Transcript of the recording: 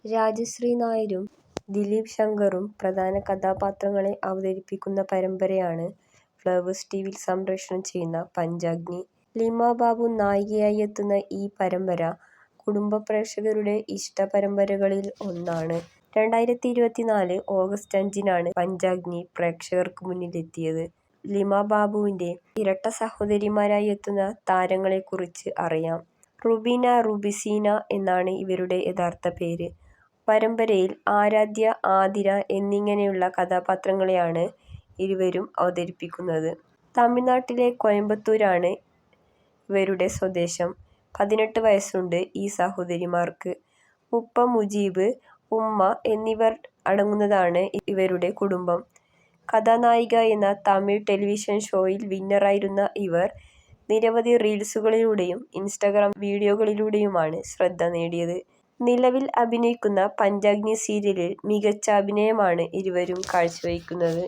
രാജശ്രീ നായരും ദിലീപ് ശങ്കറും പ്രധാന കഥാപാത്രങ്ങളെ അവതരിപ്പിക്കുന്ന പരമ്പരയാണ് ഫ്ലവേഴ്സ് ടിവിയിൽ സംപ്രേഷണം ചെയ്യുന്ന പഞ്ചാഗ്നി. ലിമ ബാബു നായികയായി എത്തുന്ന ഈ പരമ്പര കുടുംബ പ്രേക്ഷകരുടെ ഇഷ്ട പരമ്പരകളിൽ ഒന്നാണ്. 2024 ഓഗസ്റ്റ് 5-നാണ് പഞ്ചാഗ്നി പ്രേക്ഷകർക്ക് മുന്നിലെത്തിയത്. ലിമ ബാബുവിന്റെ ഇരട്ട സഹോദരിമാരായി എത്തുന്ന താരങ്ങളെക്കുറിച്ച് അറിയാം. റുബീന, റുബിസീന എന്നാണ് ഇവരുടെ യഥാർത്ഥ പേര്. പരമ്പരയിൽ ആരാധ്യ, ആതിര എന്നിങ്ങനെയുള്ള കഥാപാത്രങ്ങളെയാണ് ഇരുവരും അവതരിപ്പിക്കുന്നത്. തമിഴ്നാട്ടിലെ കോയമ്പത്തൂരാണ് ഇവരുടെ സ്വദേശം. 18 വയസ്സുണ്ട് ഈ സഹോദരിമാർക്ക്. ഉപ്പ മുജീബ്, ഉമ്മ എന്നിവർ അടങ്ങുന്നതാണ് ഇവരുടെ കുടുംബം. കഥാനായിക എന്ന തമിഴ് ടെലിവിഷൻ ഷോയിൽ വിന്നറായിരുന്ന ഇവർ നിരവധി റീൽസുകളിലൂടെയും ഇൻസ്റ്റഗ്രാം വീഡിയോകളിലൂടെയുമാണ് ശ്രദ്ധ നേടിയത്. നിലവിൽ അഭിനയിക്കുന്ന പഞ്ചാഗ്നി സീരിയലിൽ മികച്ച അഭിനയമാണ് ഇരുവരും കാഴ്ചവെക്കുന്നത്.